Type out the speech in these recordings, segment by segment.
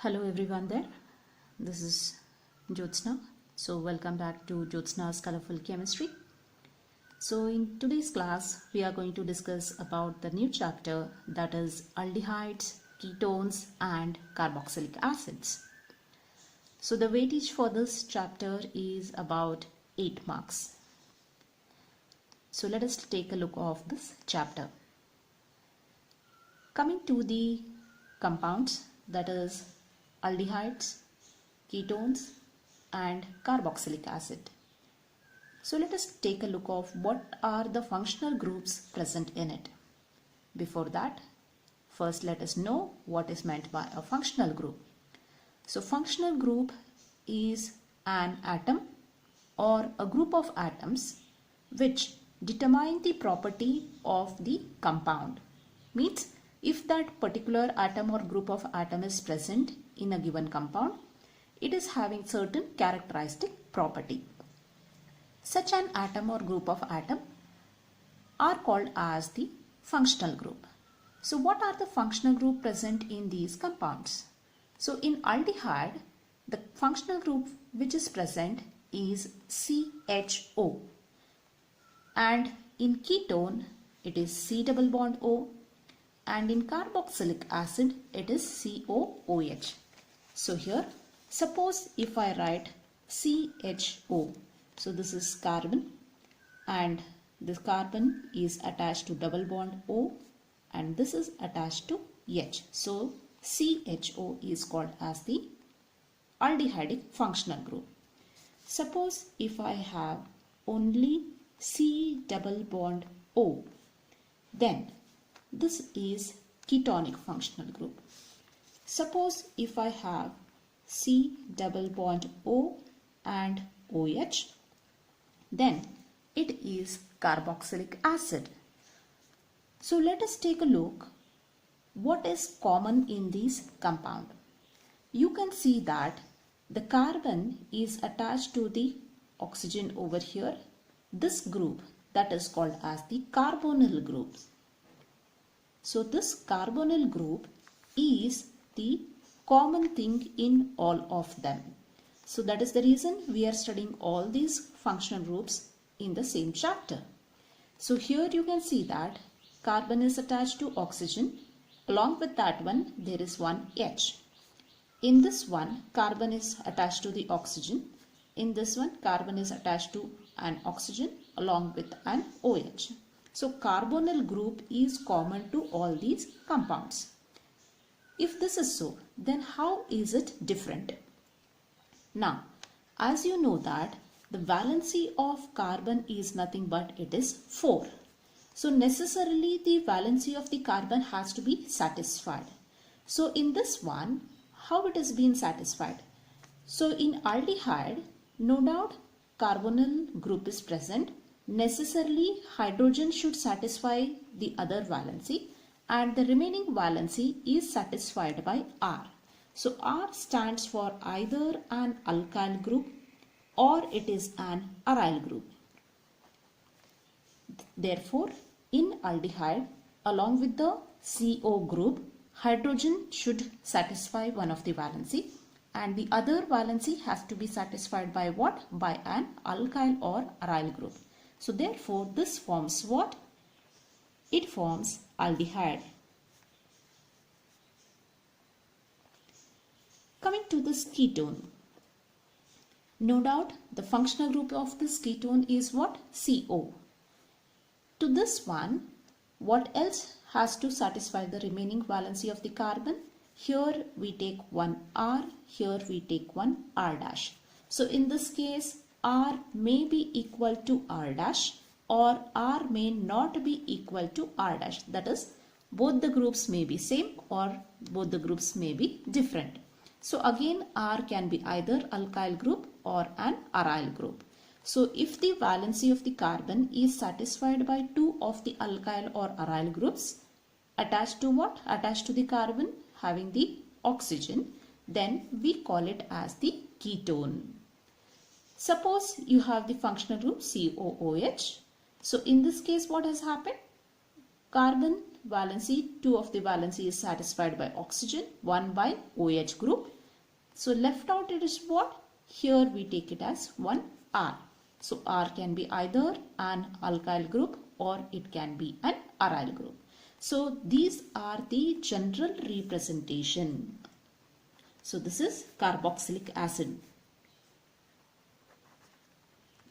Hello everyone there. This is Jyotsna. So welcome back to Jyotsna's Colorful Chemistry. So in today's class we are going to discuss about the new chapter, that is aldehydes, ketones and carboxylic acids. So the weightage for this chapter is about 8 marks. So let us take a look of this chapter. Coming to the compounds, that is aldehydes, ketones and carboxylic acid. So let us take a look of what are the functional groups present in it. Before that, first let us know what is meant by a functional group. So functional group is an atom or a group of atoms which determine the property of the compound. Means if that particular atom or group of atom is present in a given compound, it is having certain characteristic property. Such an atom or group of atom are called as the functional group. So what are the functional group present in these compounds? So in aldehyde, the functional group which is present is CHO, and in ketone it is C double bond O, and in carboxylic acid it is COOH. So here suppose if I write CHO, so this is carbon and this carbon is attached to double bond O and this is attached to H. So CHO is called as the aldehydic functional group. Suppose if I have only C double bond O, then this is ketonic functional group. Suppose if I have C double bond O and OH, then it is carboxylic acid. So let us take a look what is common in these compound. You can see that the carbon is attached to the oxygen over here. This group, that is called as the carbonyl group. So this carbonyl group is the common thing in all of them. So that is the reason we are studying all these functional groups in the same chapter. So here you can see that carbon is attached to oxygen. Along with that one there is one H. In this one carbon is attached to the oxygen. In this one carbon is attached to an oxygen along with an OH. So carbonyl group is common to all these compounds. If this is so, then how is it different? Now, as you know that the valency of carbon is nothing but it is 4. So necessarily the valency of the carbon has to be satisfied. So in this one, how it has been satisfied? So in aldehyde, no doubt carbonyl group is present. Necessarily hydrogen should satisfy the other valency and the remaining valency is satisfied by R. So R stands for either an alkyl group or it is an aryl group. Therefore, in aldehyde, along with the CO group, hydrogen should satisfy one of the valency and the other valency has to be satisfied by what? By an alkyl or aryl group. So therefore this forms what? It forms aldehyde. Coming to this ketone. No doubt the functional group of this ketone is what? CO. To this one, what else has to satisfy the remaining valency of the carbon? Here we take one R, here we take one R dash. So in this case, R may be equal to R dash or R may not be equal to R dash. That is, both the groups may be same or both the groups may be different. So again, R can be either alkyl group or an aryl group. So if the valency of the carbon is satisfied by two of the alkyl or aryl groups attached to what? Attached to the carbon having the oxygen, then we call it as the ketone. Suppose you have the functional group COOH. So in this case what has happened? Carbon two of the valency is satisfied by oxygen, one by OH group. So left out it is what? Here we take it as one R. So R can be either an alkyl group or it can be an aryl group. So these are the general representation. So this is carboxylic acid.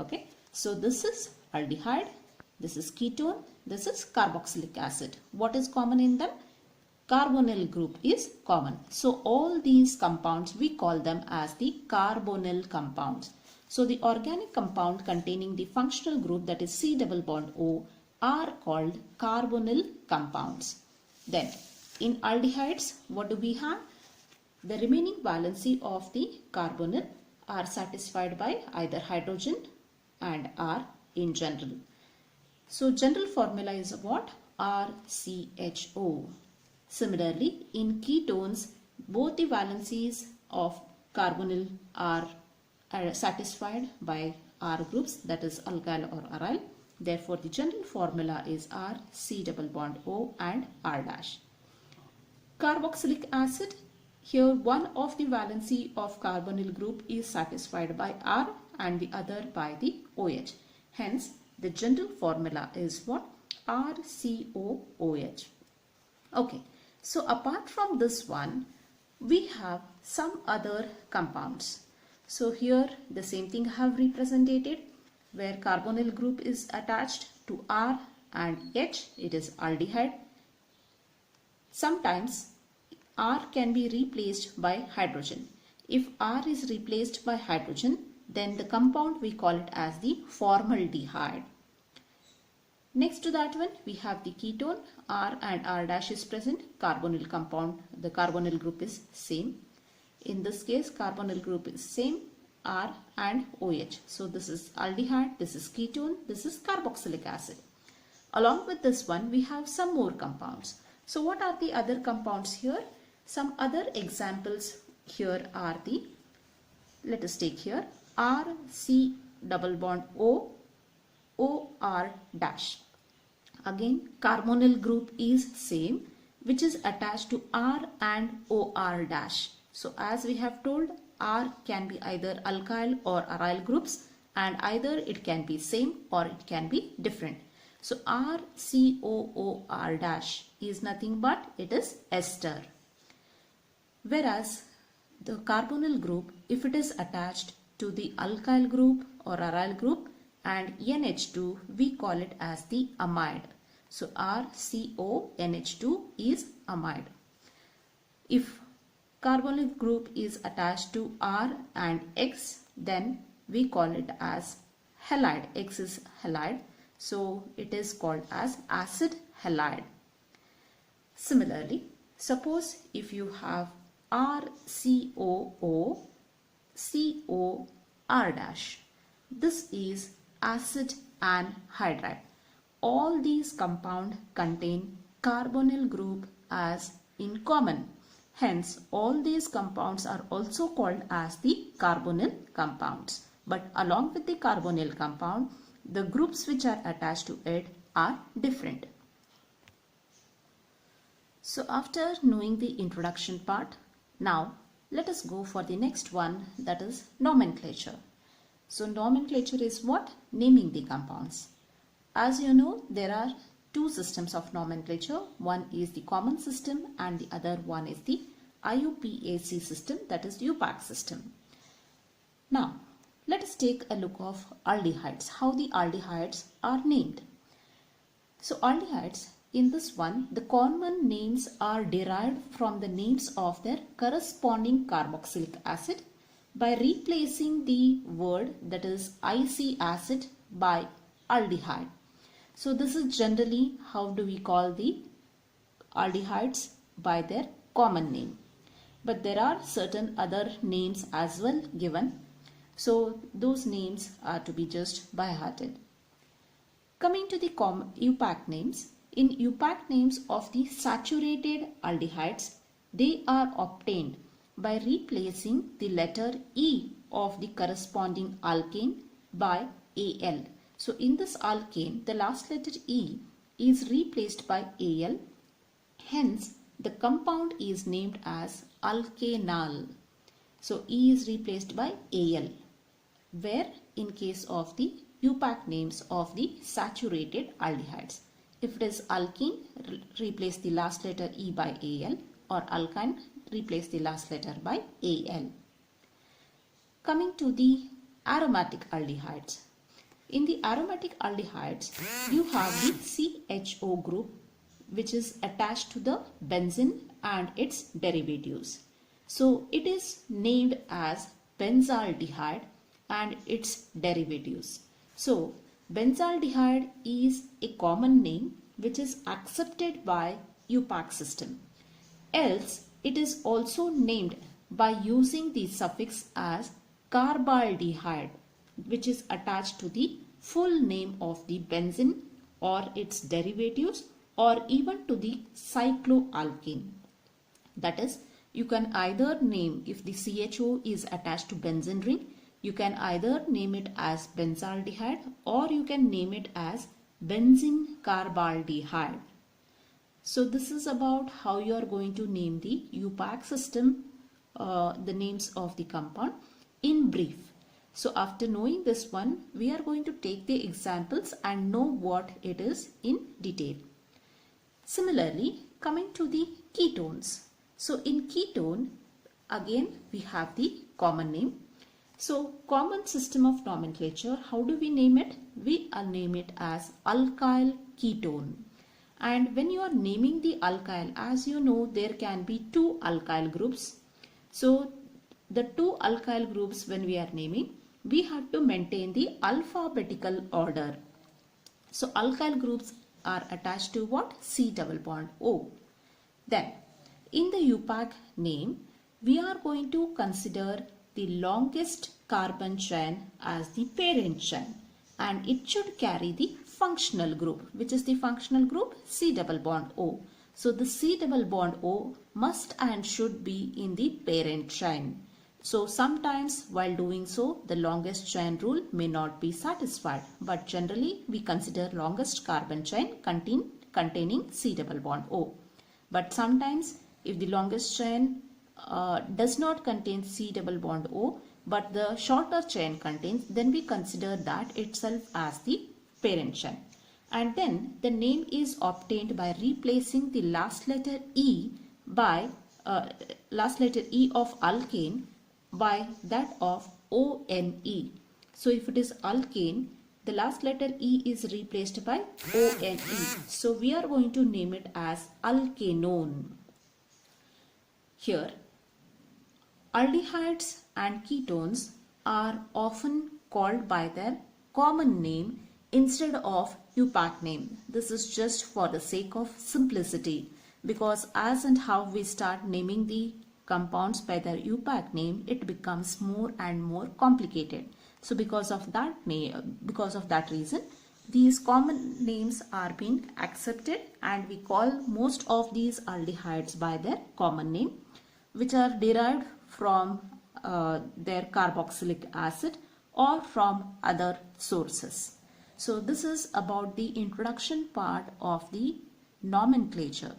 Okay. So this is aldehyde, this is ketone, this is carboxylic acid. What is common in them? Carbonyl group is common. So all these compounds we call them as the carbonyl compounds. So the organic compound containing the functional group, that is C double bond O, are called carbonyl compounds. Then in aldehydes, what do we have? The remaining valency of the carbonyl are satisfied by either hydrogen and R in general. So general formula is what? RCHO. Similarly, in ketones, both the valencies of carbonyl are satisfied by R groups, that is alkyl or aryl. Therefore, the general formula is R, C double bond O and R dash. Carboxylic acid, here one of the valency of carbonyl group is satisfied by R and the other by the OH. Hence, the general formula is what? RCOOH. Okay. So apart from this one, we have some other compounds. So here the same thing I have represented, where carbonyl group is attached to R and H, it is aldehyde. Sometimes R can be replaced by hydrogen. If R is replaced by hydrogen, then the compound we call it as the formaldehyde. Next to that one, we have the ketone. R and R dash is present. Carbonyl compound, the carbonyl group is same. In this case, carbonyl group is same, R and OH. So this is aldehyde, this is ketone, this is carboxylic acid. Along with this one, we have some more compounds. So what are the other compounds here? Some other examples here are the, let us take here, RC double bond O, OR dash. Again, carbonyl group is same, which is attached to R and OR dash. So as we have told, R can be either alkyl or aryl groups, and either it can be same or it can be different. So RCOOR dash is nothing but it is ester. Whereas the carbonyl group, if it is attached to the alkyl group or aryl group and NH2, we call it as the amide. So RCONH2 is amide. If carbonyl group is attached to R and X, then we call it as halide. X is halide. So it is called as acid halide. Similarly, suppose if you have RCOO, COR dash. This is acid anhydride. All these compounds contain carbonyl group as in common. Hence, all these compounds are also called as the carbonyl compounds. But along with the carbonyl compound, the groups which are attached to it are different. So after knowing the introduction part, now let us go for the next one, that is nomenclature. So nomenclature is what? Naming the compounds. As you know, there are two systems of nomenclature. One is the common system and the other one is the IUPAC system, that is UPAC system. Now, let us take a look of aldehydes, how the aldehydes are named. So aldehydes, in this one, the common names are derived from the names of their corresponding carboxylic acid by replacing the word, that is IC acid, by aldehyde. So this is generally how do we call the aldehydes, by their common name. But there are certain other names as well given. So those names are to be just by hearted. Coming to the UPAC names. In UPAC names of the saturated aldehydes, they are obtained by replacing the letter E of the corresponding alkane by Al. So in this alkane, the last letter E is replaced by Al Hence, the compound is named as alkanal. So, E is replaced by Al, where in case of the UPAC names of the saturated aldehydes. If it is alkene, replace the last letter E by Al, or alkyne, replace the last letter by Al. Coming to the aromatic aldehydes. In the aromatic aldehydes, you have the CHO group, which is attached to the benzene and its derivatives. So it is named as benzaldehyde and its derivatives. So benzaldehyde is a common name which is accepted by UPAC system. Else it is also named by using the suffix as carbaldehyde, which is attached to the full name of the benzene or its derivatives, or even to the cycloalkane. That is, you can either name, if the CHO is attached to benzene ring, you can either name it as benzaldehyde or you can name it as benzene carbaldehyde. So this is about how you are going to name the UPAC system, the names of the compound in brief. So after knowing this one, we are going to take the examples and know what it is in detail. Similarly, coming to the ketones. So in ketone, again we have the common name. So common system of nomenclature, how do we name it? We name it as alkyl ketone. And when you are naming the alkyl, as you know, there can be two alkyl groups. So the two alkyl groups, when we are naming, we have to maintain the alphabetical order. So alkyl groups are attached to what? C double bond O. Then in the UPAC name, we are going to consider the longest carbon chain as the parent chain, and it should carry the functional group. Which is the functional group? C double bond O. So the C double bond O must and should be in the parent chain. So sometimes while doing so, the longest chain rule may not be satisfied, but generally we consider longest carbon chain containing C double bond O. But sometimes if the longest chain does not contain C double bond O, but the shorter chain contains, then we consider that itself as the parent chain. And then the name is obtained by replacing the last letter E by last letter E of alkane by that of ONE. So if it is alkane, the last letter E is replaced by ONE. So we are going to name it as alkanone. Here, aldehydes and ketones are often called by their common name instead of UPAC name. This is just for the sake of simplicity, because as and how we start naming the compounds by their UPAC name, it becomes more and more complicated. So because of that reason, these common names are being accepted, and we call most of these aldehydes by their common name, which are derived from their carboxylic acid or from other sources. So this is about the introduction part of the nomenclature.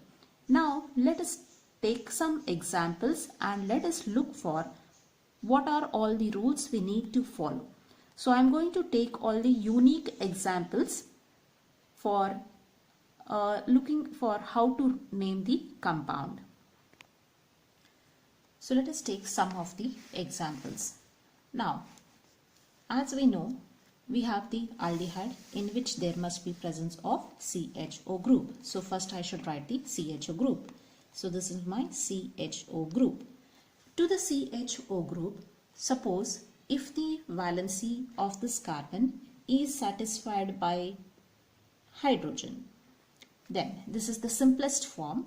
Now let us take some examples and let us look for what are all the rules we need to follow. So I am going to take all the unique examples for looking for how to name the compound. So let us take some of the examples. Now, as we know, we have the aldehyde in which there must be presence of CHO group. So first I should write the CHO group. So this is my CHO group. To the CHO group, suppose if the valency of this carbon is satisfied by hydrogen, then this is the simplest form.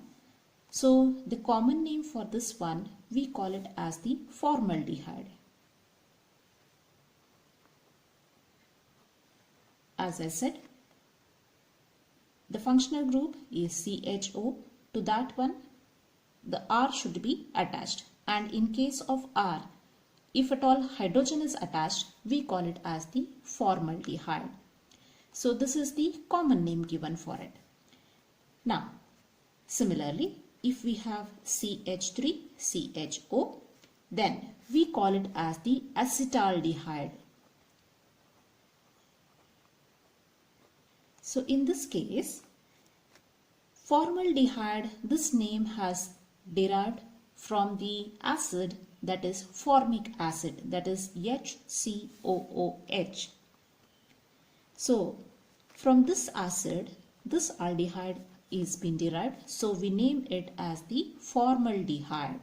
So the common name for this one, we call it as the formaldehyde. As I said, the functional group is CHO. To that one, the R should be attached, and in case of R, if at all hydrogen is attached, we call it as the formaldehyde. So this is the common name given for it. Now, Similarly, if we have CH3CHO, then we call it as the acetaldehyde. So in this case, formaldehyde, this name has derived from the acid, that is formic acid, that is HCOOH. So from this acid, this aldehyde is been derived, so we name it as the formaldehyde.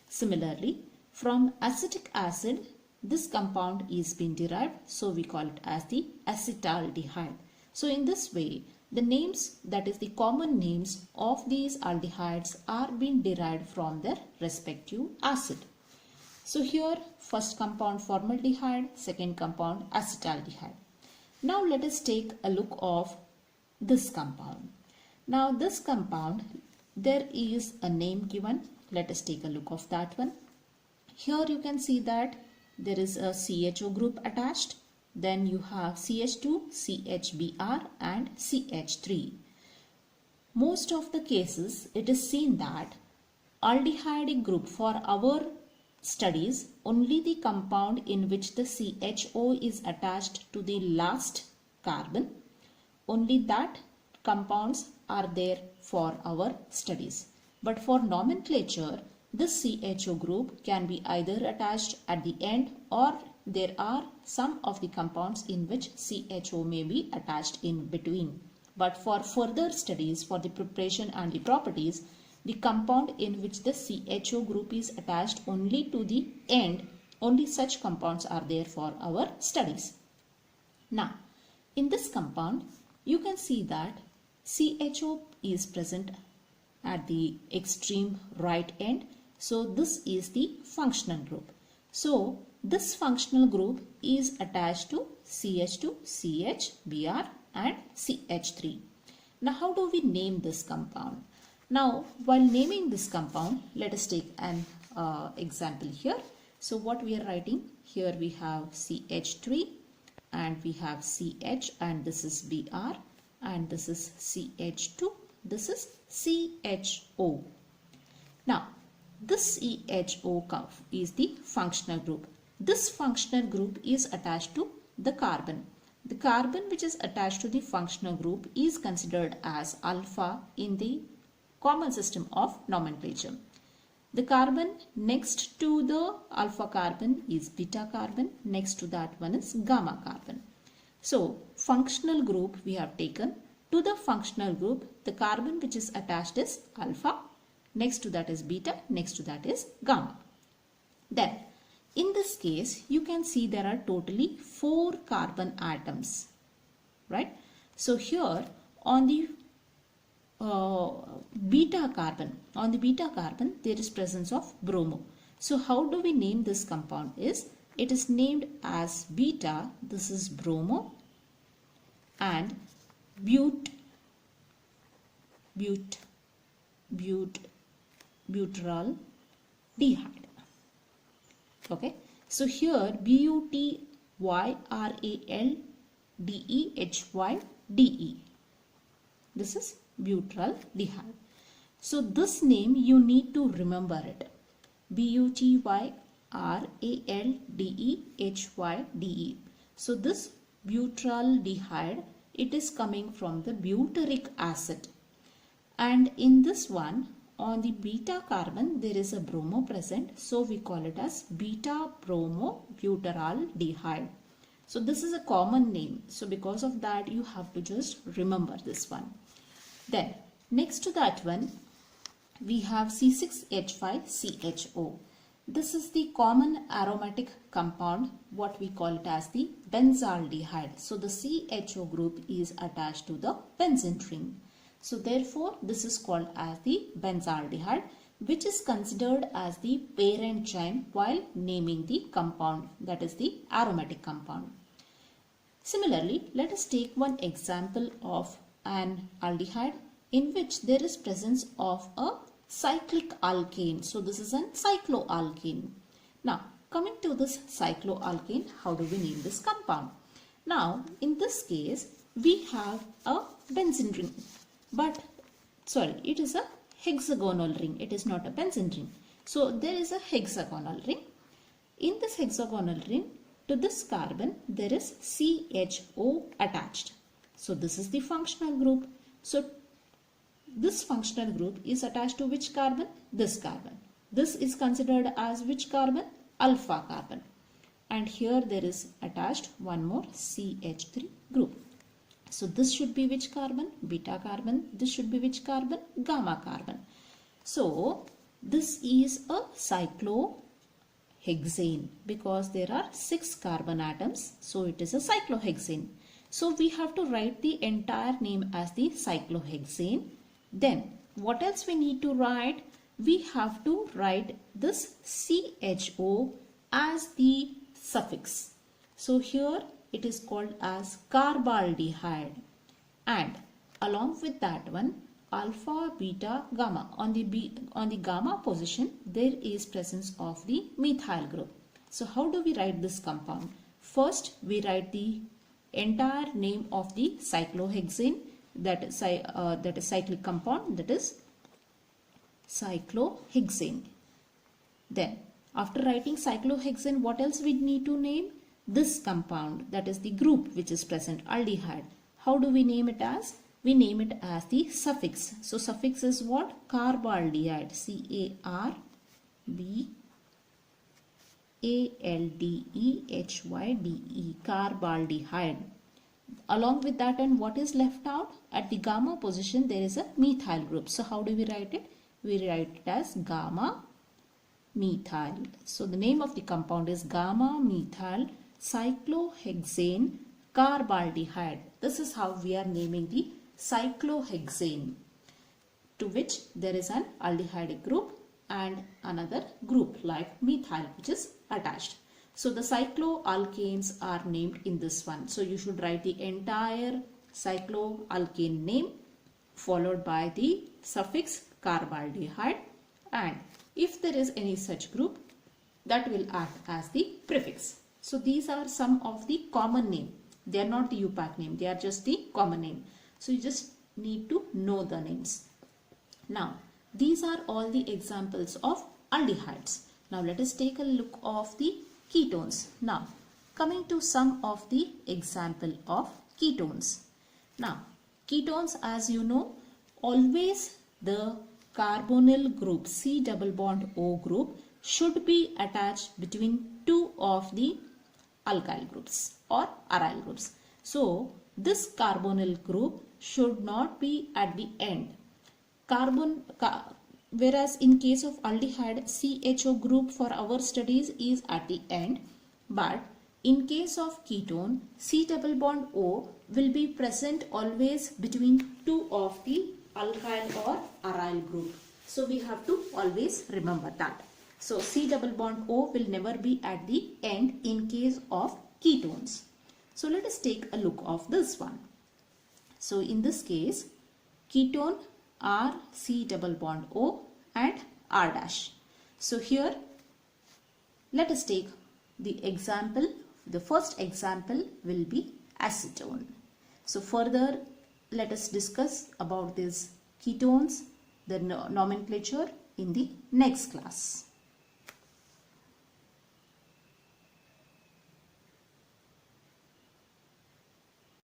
Similarly, from acetic acid, this compound is been derived, so we call it as the acetaldehyde. So in this way, the names, that is the common names of these aldehydes, are being derived from their respective acid. So here, first compound formaldehyde, second compound acetaldehyde. Now let us take a look of this compound. Now this compound, there is a name given. Let us take a look of that one. Here you can see that there is a CHO group attached. Then you have CH2, CHBr and CH3. Most of the cases it is seen that aldehyde group, for our studies, only the compound in which the CHO is attached to the last carbon, only that compounds are there for our studies. But for nomenclature, this CHO group can be either attached at the end, or there are some of the compounds in which CHO may be attached in between. But for further studies, for the preparation and the properties, the compound in which the CHO group is attached only to the end, only such compounds are there for our studies. Now, in this compound, you can see that CHO is present at the extreme right end. So this is the functional group. So this functional group is attached to CH2, CH, Br and CH3. Now how do we name this compound? Now while naming this compound, let us take an example here. So what we are writing here, we have CH3 and we have CH, and this is Br, and this is CH2, this is CHO. Now this CHO is the functional group. This functional group is attached to the carbon. The carbon which is attached to the functional group is considered as alpha in the common system of nomenclature. The carbon next to the alpha carbon is beta carbon. Next to that one is gamma carbon. So functional group we have taken. To the functional group, the carbon which is attached is alpha. Next to that is beta. Next to that is gamma. Then in this case, you can see there are totally 4 carbon atoms, right? So here on the beta carbon, there is presence of bromo. So how do we name this compound? It is named as beta. This is bromo, and butyraldehyde. Okay, so here butyraldehyde. This is butyraldehyde. So this name you need to remember it. butyraldehyde. So this butyraldehyde, it is coming from the butyric acid. And in this one, on the beta carbon, there is a bromo present. So we call it as beta bromo butyraldehyde. So this is a common name. So because of that, you have to just remember this one. Then next to that one, we have C6H5CHO. This is the common aromatic compound, what we call it as the benzaldehyde. So the CHO group is attached to the benzene ring. So therefore this is called as the benzaldehyde, which is considered as the parent chain while naming the compound, that is the aromatic compound. Similarly, let us take one example of an aldehyde in which there is presence of a cyclic alkane. So this is a cycloalkane. Now coming to this cycloalkane, how do we name this compound? Now in this case we have a benzene ring, but sorry, it is a hexagonal ring. It is not a benzene ring. So there is a hexagonal ring. In this hexagonal ring, to this carbon, there is CHO attached. So this is the functional group. So this functional group is attached to which carbon? This carbon. This is considered as which carbon? Alpha carbon. And here there is attached one more CH3 group. So this should be which carbon? Beta carbon. This should be which carbon? Gamma carbon. So this is a cyclohexane because there are 6 carbon atoms. So it is a cyclohexane. So we have to write the entire name as the cyclohexane. Then what else we need to write? We have to write this CHO as the suffix. So here it is called as carbaldehyde, and along with that one alpha, beta, gamma. On the gamma position there is presence of the methyl group. So how do we write this compound? First we write the entire name of the cyclohexane, that is cyclic compound, that is cyclohexane. Then after writing cyclohexane, what else we need to name? This compound, that is the group which is present, aldehyde. How do we name it as? We name it as the suffix. So suffix is what? Carbaldehyde. C-A-R-B-A-L-D-E-H-Y-D-E. Carbaldehyde. Along with that, and what is left out? At the gamma position there is a methyl group. So how do we write it? We write it as gamma methyl. So the name of the compound is gamma methyl cyclohexane carbaldehyde. This is how we are naming the cyclohexane, to which there is an aldehyde group and another group like methyl which is attached. So the cycloalkanes are named in this one. So you should write the entire cycloalkane name followed by the suffix carbaldehyde, and if there is any such group, that will act as the prefix. So these are some of the common name. They are not the UPAC name. They are just the common name. So you just need to know the names. Now these are all the examples of aldehydes. Now let us take a look of the ketones. Now coming to some of the example of ketones. Now ketones, as you know, always the carbonyl group C double bond O group should be attached between two of the alkyl groups or aryl groups. So this carbonyl group should not be at the end. Whereas in case of aldehyde, CHO group for our studies is at the end, but in case of ketone, C double bond O will be present always between two of the alkyl or aryl group. So we have to always remember that. So C double bond O will never be at the end in case of ketones. So let us take a look of this one. So in this case, ketone R C double bond O and R dash. So here let us take the example. The first example will be acetone. So further let us discuss about these ketones, the nomenclature in the next class.